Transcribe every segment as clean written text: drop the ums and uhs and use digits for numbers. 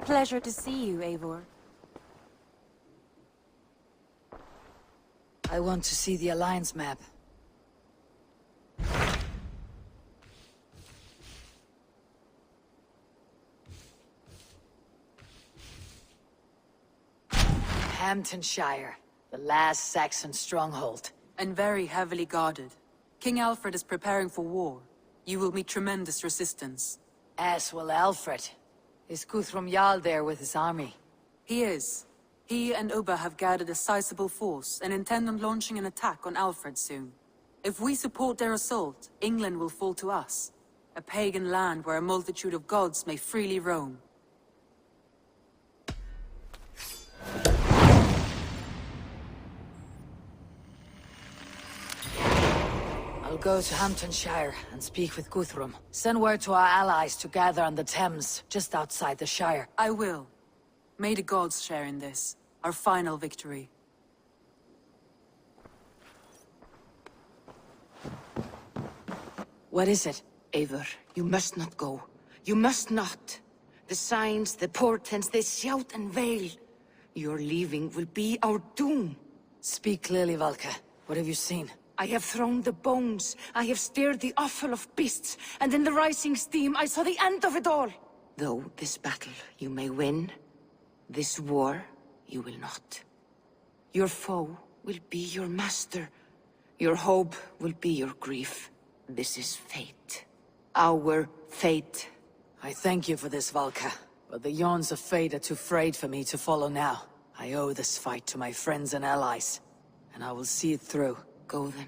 Pleasure to see you, Eivor. I want to see the Alliance map. Hamptonshire, the last Saxon stronghold. And very heavily guarded. King Alfred is preparing for war. You will meet tremendous resistance. As will Alfred. Is Guthrum Jarl there with his army? He is. He and Ubba have gathered a sizable force and intend on launching an attack on Alfred soon. If we support their assault, England will fall to us. A pagan land where a multitude of gods may freely roam. I'll go to Hamptonshire and speak with Guthrum. Send word to our allies to gather on the Thames, just outside the Shire. I will. May the gods share in this, our final victory. What is it? Eivor, you must not go. You must not. The signs, the portents, they shout and wail. Your leaving will be our doom. Speak clearly, Valka. What have you seen? I have thrown the bones, I have stirred the offal of beasts, and in the rising steam I saw the end of it all. Though this battle you may win, this war you will not. Your foe will be your master. Your hope will be your grief. This is fate. Our fate. I thank you for this, Valka. But the yawns of fate are too frayed for me to follow now. I owe this fight to my friends and allies, and I will see it through. Go then,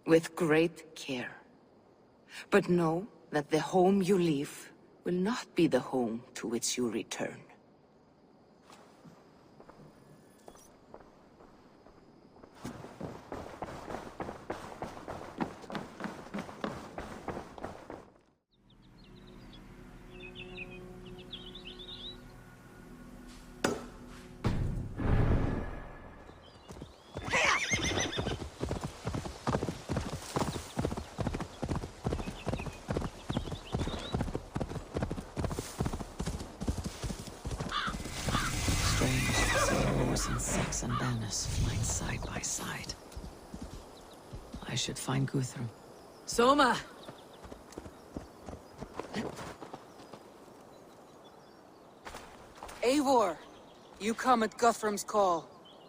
with great care. But know that the home you leave will not be the home to which you return. And Saxon banners flying side by side. I should find Guthrum. Soma! Eivor! You come at Guthrum's call.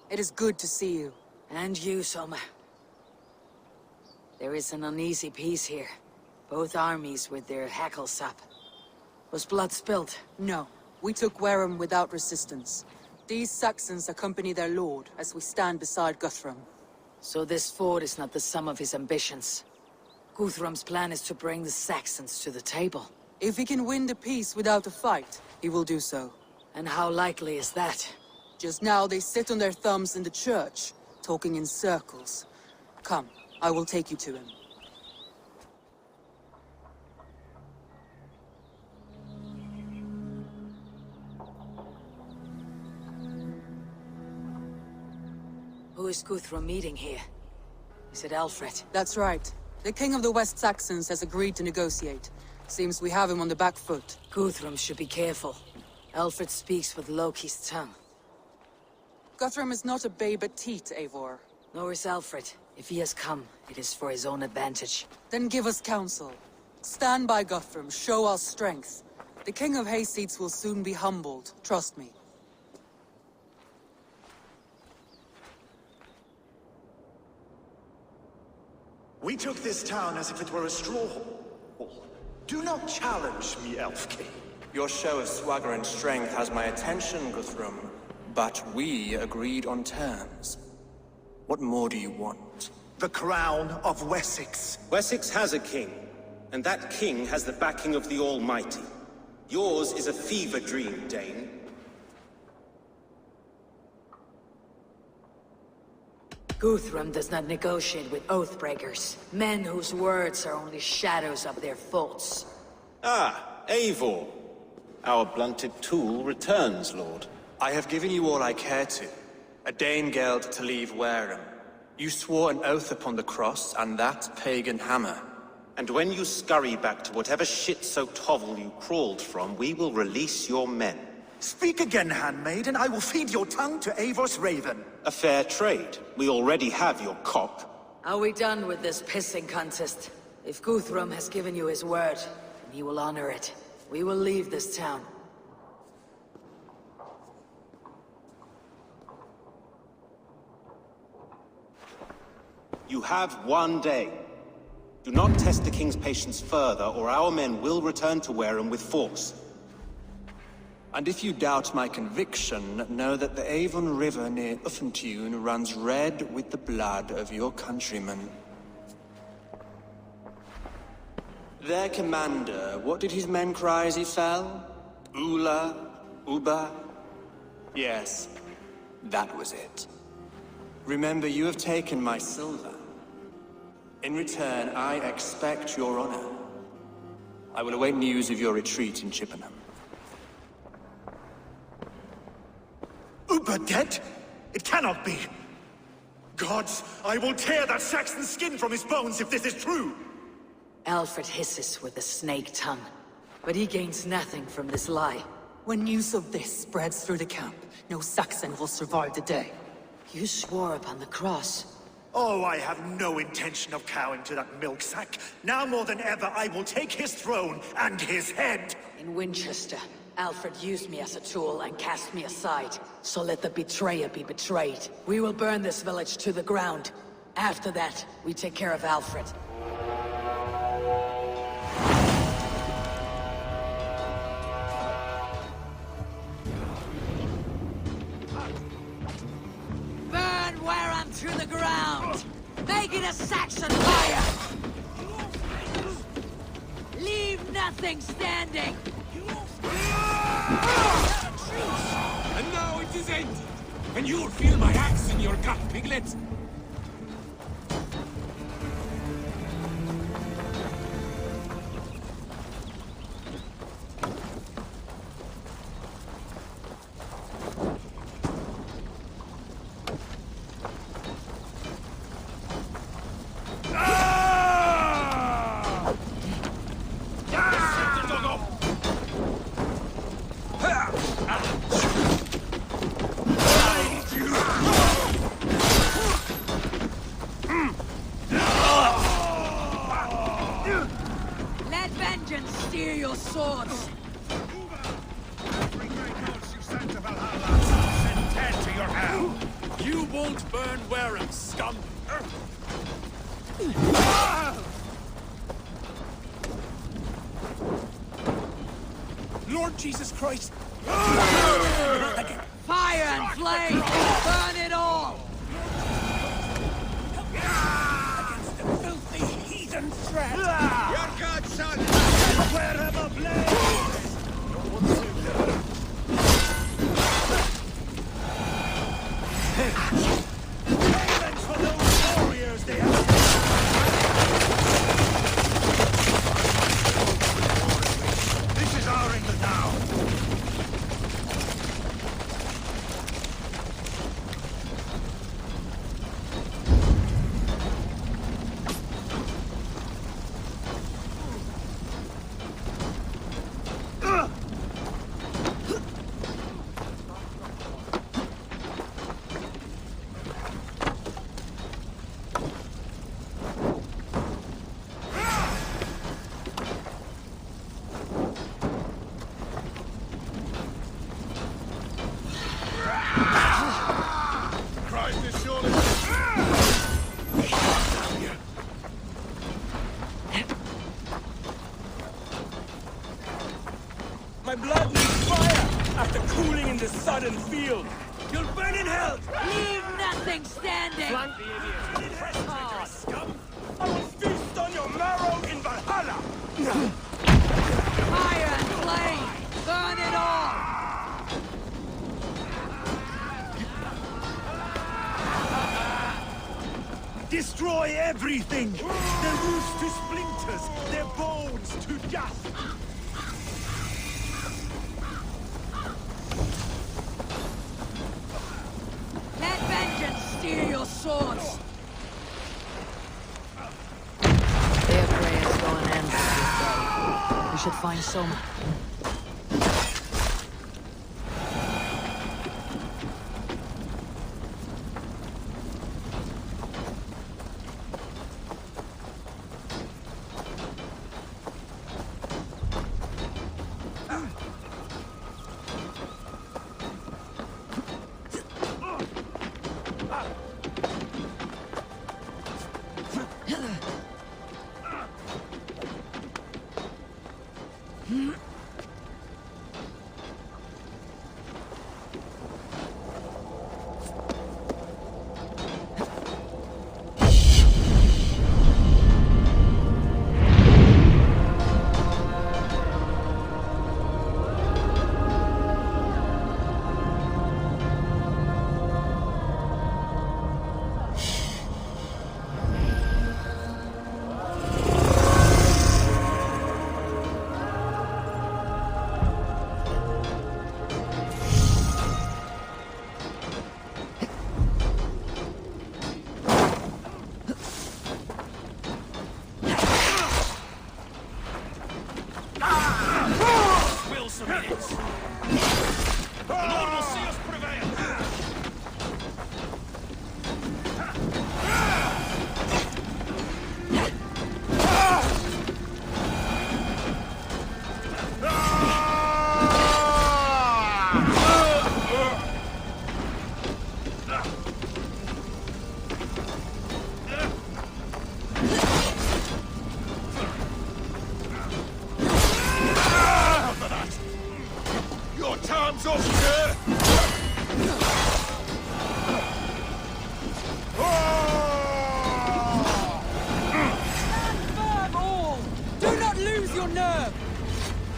It is good to see you. And you, Soma. There is an uneasy peace here. Both armies with their hackles up. Was blood spilled? No. We took Wareham without resistance. These Saxons accompany their lord as we stand beside Guthrum. So this fort is not the sum of his ambitions. Guthrum's plan is to bring the Saxons to the table. If he can win the peace without a fight, he will do so. And how likely is that? Just now they sit on their thumbs in the church, talking in circles. Come, I will take you to him. Who is Guthrum meeting here? Is it Alfred? That's right. The king of the West Saxons has agreed to negotiate. Seems we have him on the back foot. Guthrum should be careful. Alfred speaks with Loki's tongue. Guthrum is not a babe at teat, Eivor. Nor is Alfred. If he has come, it is for his own advantage. Then give us counsel. Stand by Guthrum, show our strength. The king of Hayseeds will soon be humbled, trust me. We took this town as if it were a straw hall. Do not challenge me, Elf King. Your show of swagger and strength has my attention, Guthrum. But we agreed on terms. What more do you want? The crown of Wessex. Wessex has a king, and that king has the backing of the Almighty. Yours is a fever dream, Dane. Guthrum does not negotiate with oathbreakers, men whose words are only shadows of their faults. Ah, Eivor. Our blunted tool returns, Lord. I have given you all I care to. A Danegeld to leave Wareham. You swore an oath upon the cross and that pagan hammer. And when you scurry back to whatever shit-soaked hovel you crawled from, we will release your men. Speak again, handmaid, and I will feed your tongue to Eivor's raven. A fair trade. We already have your cock. Are we done with this pissing contest? If Guthrum has given you his word, he will honor it. We will leave this town. You have 1 day. Do not test the king's patience further, or our men will return to Wareham with force. And if you doubt my conviction, know that the Avon River near Uffentune runs red with the blood of your countrymen. Their commander, what did his men cry as he fell? Ula? Uba? Yes, that was it. Remember, you have taken my silver. In return, I expect your honor. I will await news of your retreat in Chippenham. Uber dead? It cannot be. Gods, I will tear that Saxon's skin from his bones if this is true! Alfred hisses with a snake tongue, but he gains nothing from this lie. When news of this spreads through the camp, no Saxon will survive the day. You swore upon the cross. Oh, I have no intention of cowing to that milk sack. Now more than ever, I will take his throne and his head! In Winchester, Alfred used me as a tool and cast me aside. So let the betrayer be betrayed. We will burn this village to the ground. After that, we take care of Alfred. Burn Wareham to the ground! Make it a Saxon fire! Leave nothing standing! And now it is ended, and you'll feel my axe in your gut, piglet. Let vengeance steer your swords! Every great horse you sent to Valhalla, send 10 to your hell. You won't burn Wareham, scum! Lord Jesus Christ! Fire and flame! Burn it all! Against the filthy heathen threat! Your God, son! Wareham ablaze! Ravens for those warriors they have! This is our England now! Christ is surely... My blood needs fire after cooling in the sodden field. You'll burn in hell! Leave nothing standing! Scum! I will feast on your marrow in Valhalla! Fire and flame! Burn it all! Destroy everything! Their roofs to splinters, their bones to dust! Let vengeance steer your swords! Their prayers go unanswered this day. We should find Soma.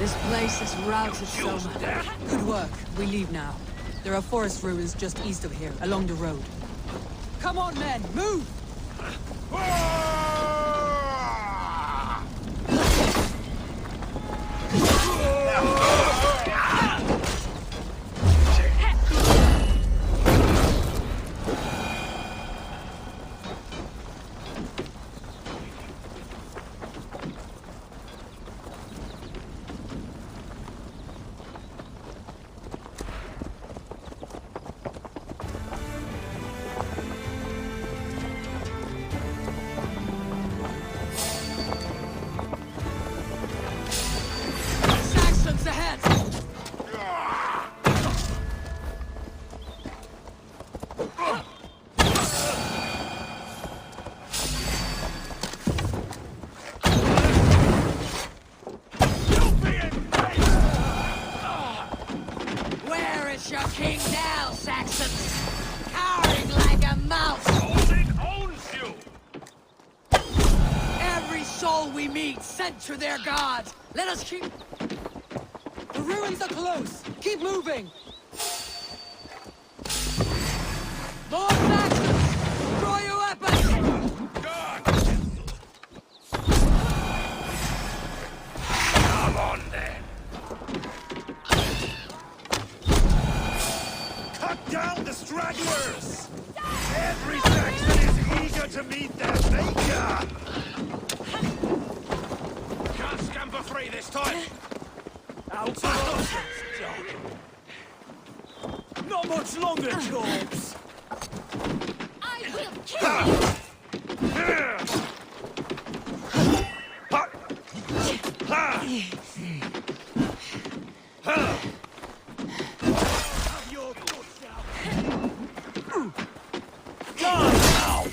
This place is routed, Soma. Good work. We leave now. There are forest ruins just east of here, along the road. Come on, men! Move! Your king now, Saxons! Cowering like a mouse! Odin owns you! Every soul we meet sent to their god! Let us keep... The ruins are close! Keep moving! More Saxons! Draw your weapons! God! Come on, then! Cut down the stragglers! Every Saxon is eager to meet their maker! Can't scamper free this time! Out of options, Doc! Not much longer, Jorbs! I will kill you! Have your guts out! Done now!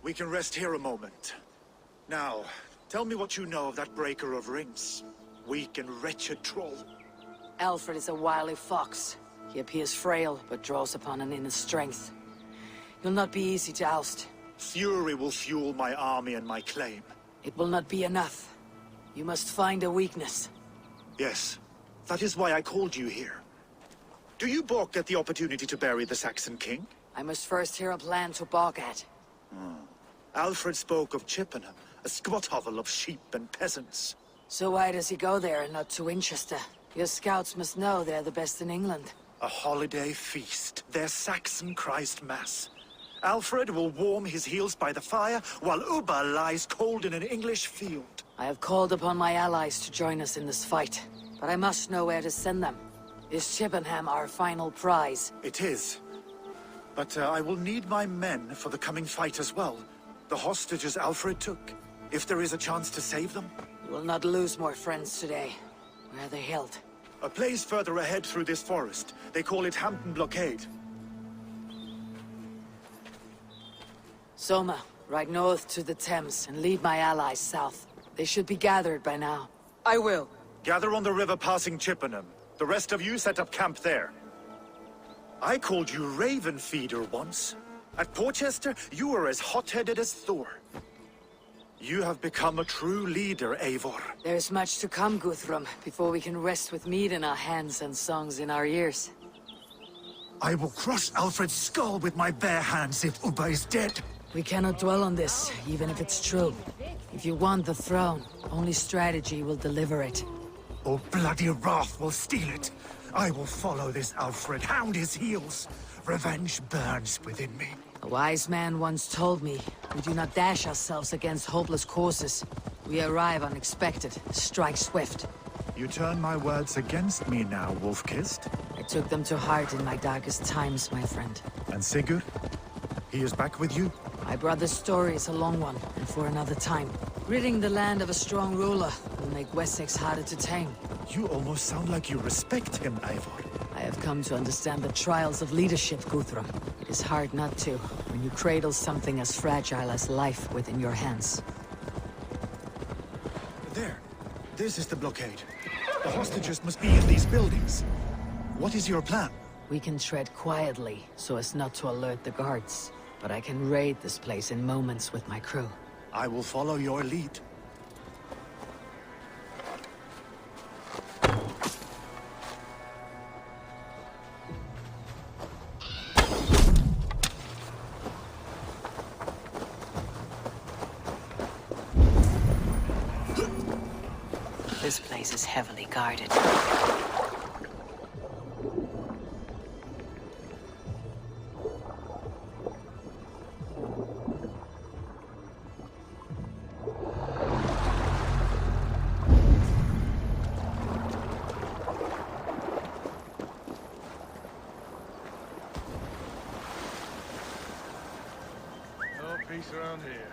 We can rest here a moment. Now, tell me what you know of that breaker of rings. Weak and wretched troll. Alfred is a wily fox. He appears frail, but draws upon an inner strength. He'll not be easy to oust. Fury will fuel my army and my claim. It will not be enough. You must find a weakness. Yes, that is why I called you here. Do you balk at the opportunity to bury the Saxon king? I must first hear a plan to balk at. Alfred spoke of Chippenham, a squat hovel of sheep and peasants. So why does he go there and not to Winchester? Your scouts must know they're the best in England. A holiday feast, their Saxon Christ Mass. Alfred will warm his heels by the fire, while Ubba lies cold in an English field. I have called upon my allies to join us in this fight, but I must know where to send them. Is Chippenham our final prize? It is. But I will need my men for the coming fight as well. The hostages Alfred took. If there is a chance to save them. We will not lose more friends today. Where are they held? A place further ahead through this forest. They call it Hampton Blockade. Soma, ride north to the Thames and lead my allies south. They should be gathered by now. I will. Gather on the river passing Chippenham. The rest of you set up camp there. I called you Raven Feeder once. At Porchester, you were as hot-headed as Thor. You have become a true leader, Eivor. There's much to come, Guthrum, before we can rest with mead in our hands and songs in our ears. I will crush Alfred's skull with my bare hands if Ubba is dead. We cannot dwell on this, even if it's true. If you want the throne, only strategy will deliver it. Or bloody wrath will steal it. I will follow this Alfred, hound his heels. Revenge burns within me. A wise man once told me, we do not dash ourselves against hopeless causes. We arrive unexpected, strike swift. You turn my words against me now, Wolf-Kissed. I took them to heart in my darkest times, my friend. And Sigurd? He is back with you? My brother's story is a long one, and for another time. Ridding the land of a strong ruler will make Wessex harder to tame. You almost sound like you respect him, Eivor. I have come to understand the trials of leadership, Guthrum. It is hard not to, when you cradle something as fragile as life within your hands. There. This is the blockade. The hostages must be in these buildings. What is your plan? We can tread quietly, so as not to alert the guards. But I can raid this place in moments with my crew. I will follow your lead. This place is heavily guarded. No peace around here.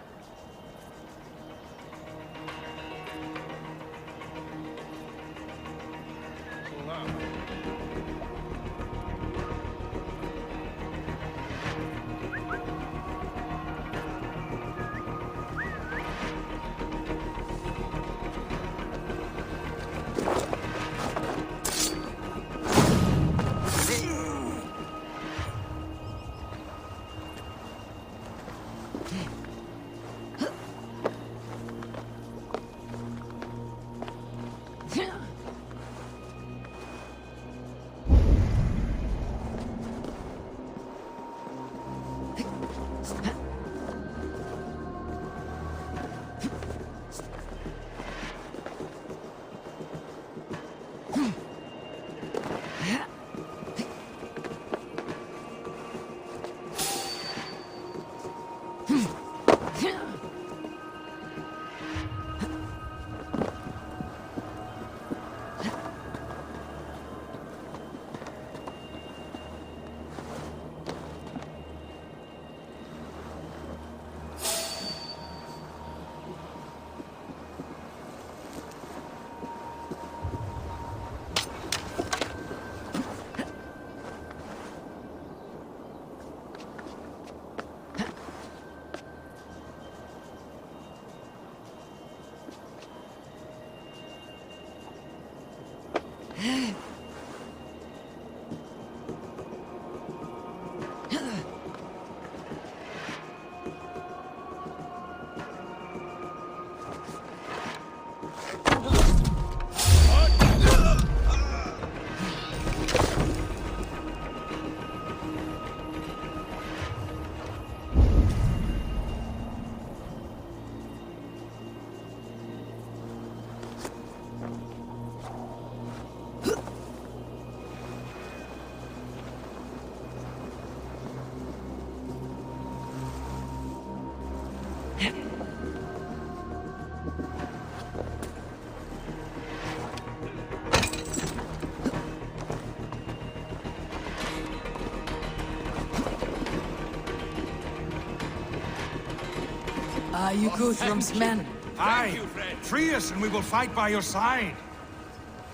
Are you Guthrum's men? Aye. Free us and we will fight by your side.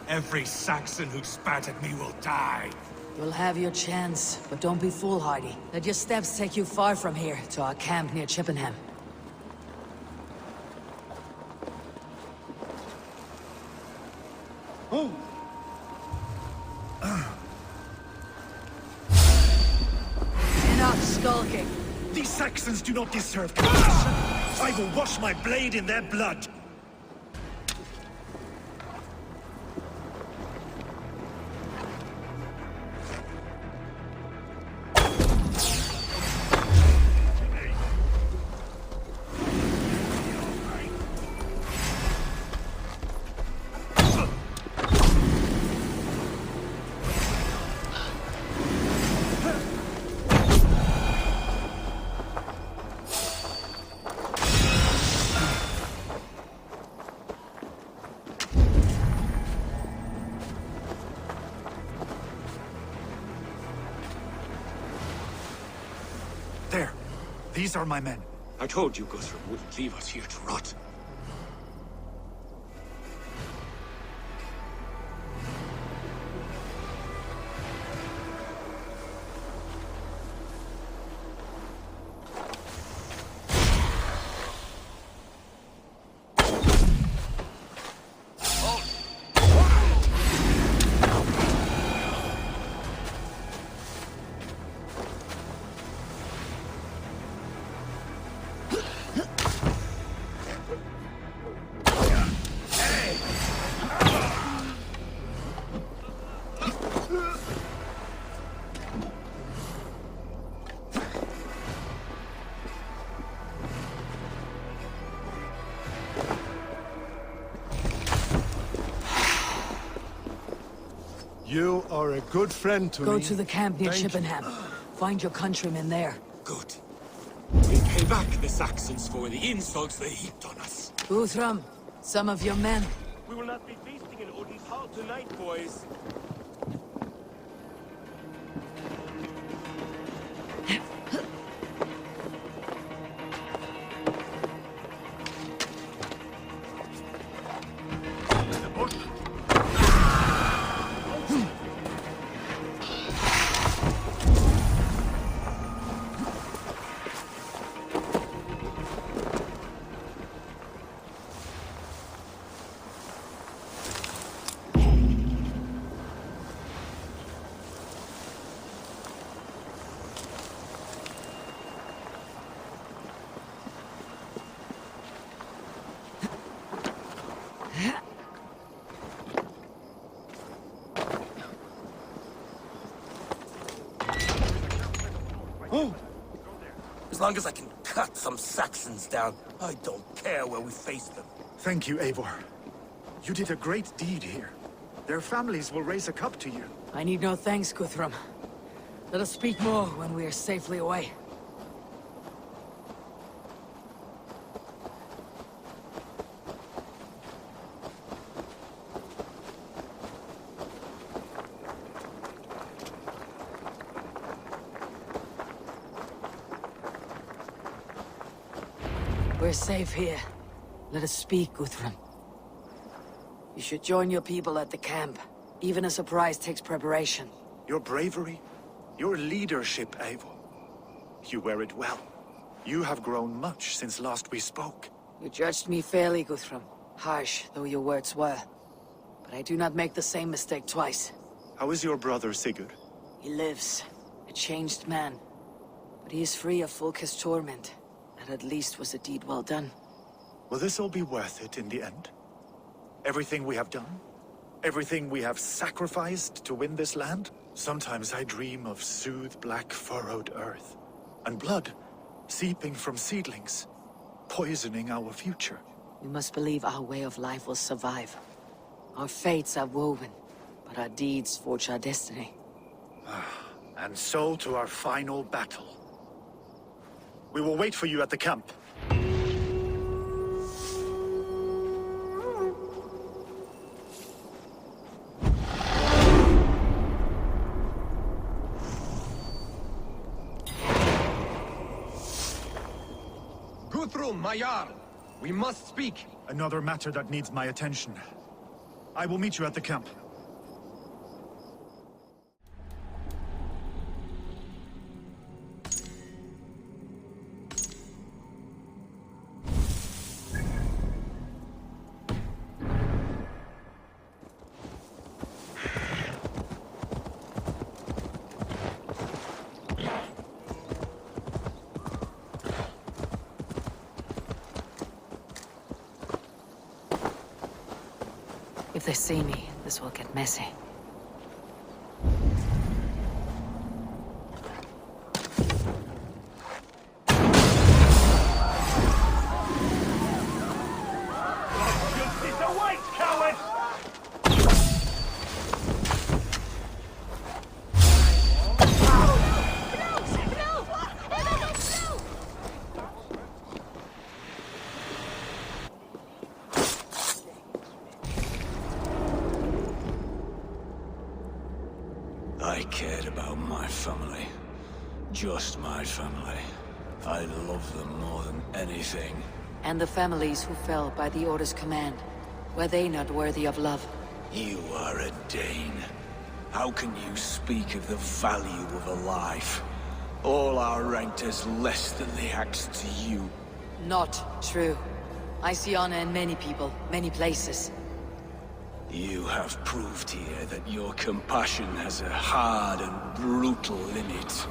Every Saxon who spat at me will die. You'll have your chance, but don't be foolhardy. Let your steps take you far from here, to our camp near Chippenham. Oh! Enough skulking. These Saxons do not deserve compassion. I will wash my blade in their blood! There. These are my men. I told you Guthrum wouldn't leave us here to rot. You are a good friend to me. Go to the camp near Thank you. Chippenham. Find your countrymen there. Good. We pay back the Saxons for the insults they heaped on us. Guthrum, some of your men. We will not be feasting in Odin's hall tonight, boys. As long as I can cut some Saxons down, I don't care where we face them. Thank you, Eivor. You did a great deed here. Their families will raise a cup to you. I need no thanks, Guthrum. Let us speak more when we are safely away. We're safe here. Let us speak, Guthrum. You should join your people at the camp. Even a surprise takes preparation. Your bravery, your leadership, Eivor. You wear it well. You have grown much since last we spoke. You judged me fairly, Guthrum. Harsh though your words were. But I do not make the same mistake twice. How is your brother, Sigurd? He lives, a changed man. But he is free of Fulka's torment. That at least was a deed well done. Will this all be worth it in the end? Everything we have done? Everything we have sacrificed to win this land? Sometimes I dream of soothed black furrowed earth. And blood seeping from seedlings, poisoning our future. We must believe our way of life will survive. Our fates are woven, but our deeds forge our destiny. And so to our final battle. We will wait for you at the camp. Guthrum, my Jarl! We must speak! Another matter that needs my attention. I will meet you at the camp. If they see me, this will get messy. Justice awaits, coward! I cared about my family. Just my family. I love them more than anything. And the families who fell by the Order's command. Were they not worthy of love? You are a Dane. How can you speak of the value of a life? All are ranked as less than the axe to you. Not true. I see honor in many people, many places. You have proved here that your compassion has a hard and brutal limit.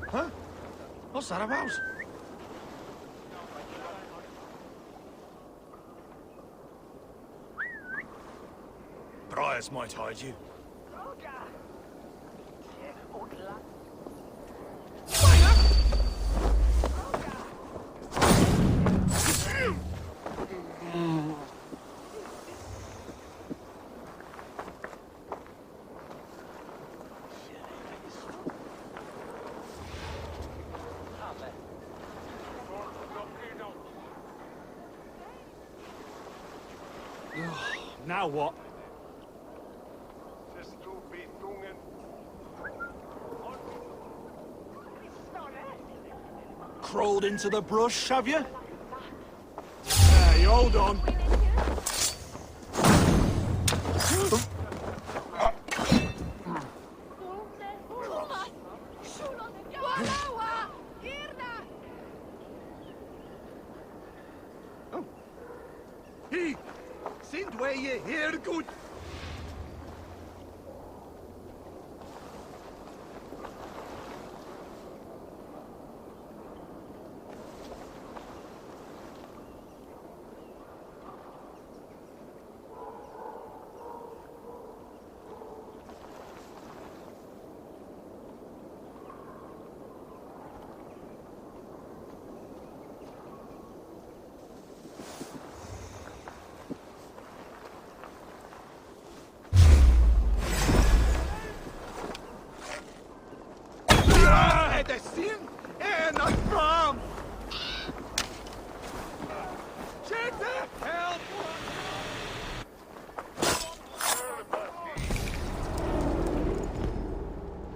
Huh? What's that about? Briars might hide you. Now what? Crawled into the brush, have you? Hey, hold on. Hej! Sind weje hergud! Det sin ena fram! Kjente! Help!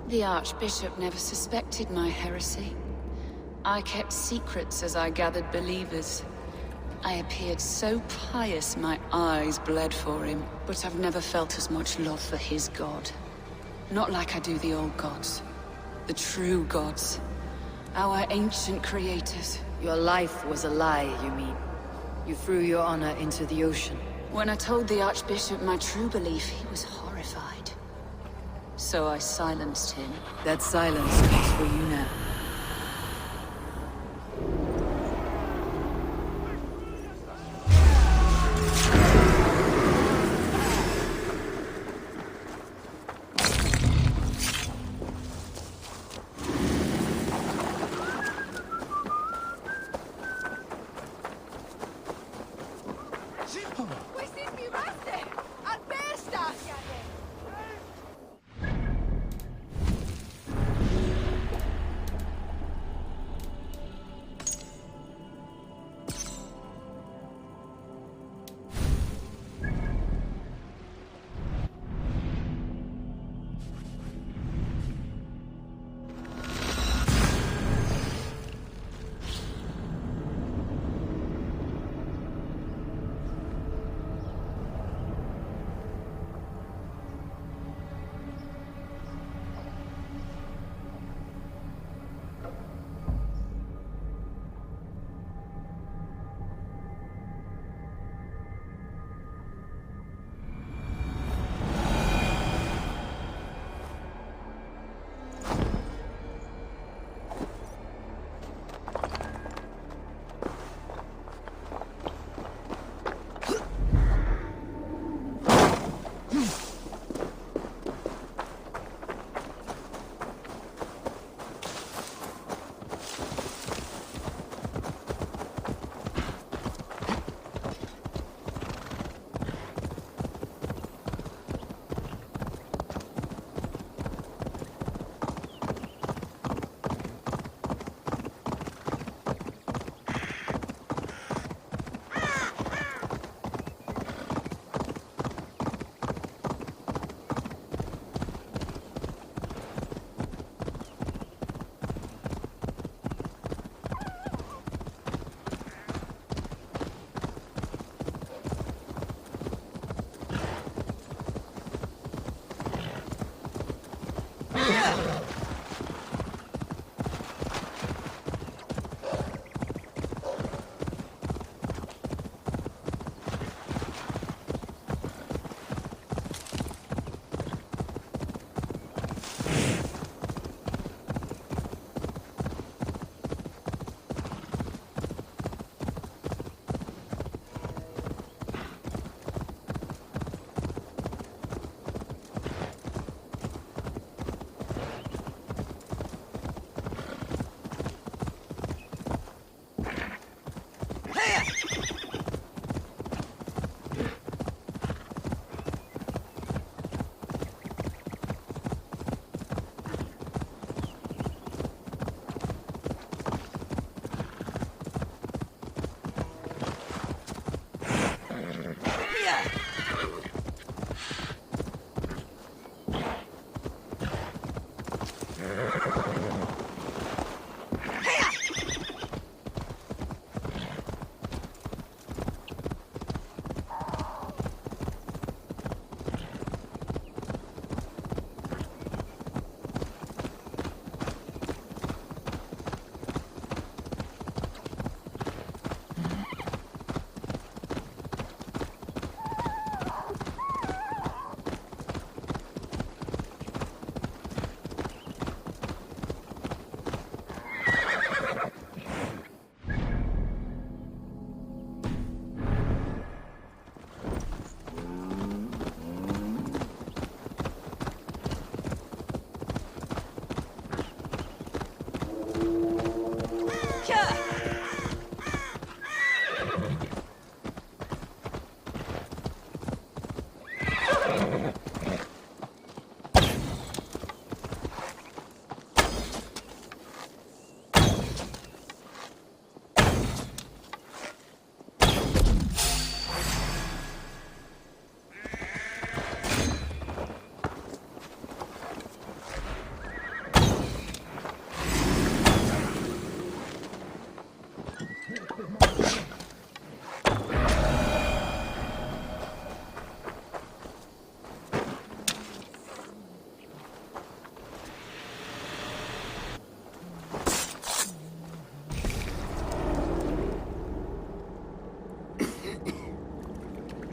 The Archbishop never suspected my heresy. I kept secrets as I gathered believers. I appeared so pious my eyes bled for him, but I've never felt as much love for his god. Not like I do the old gods. The true gods. Our ancient creators. Your life was a lie, you mean? You threw your honor into the ocean. When I told the Archbishop my true belief, he was horrified. So I silenced him. That silence comes for you now.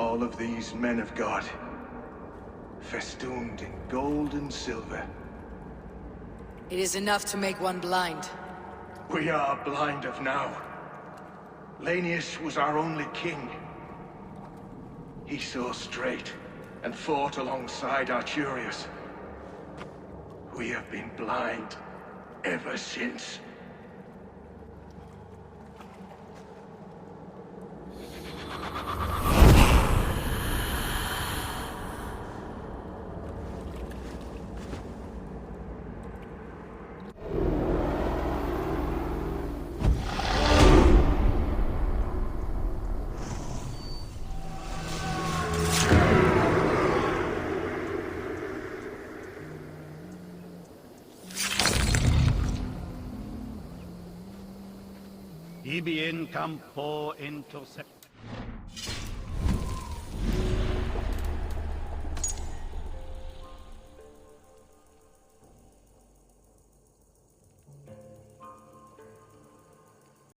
all of these men of God, festooned in gold and silver. It is enough to make one blind. We are blind of now. Lanius was our only king. He saw straight and fought alongside Arturius. We have been blind ever since. Ibi in campo intercept.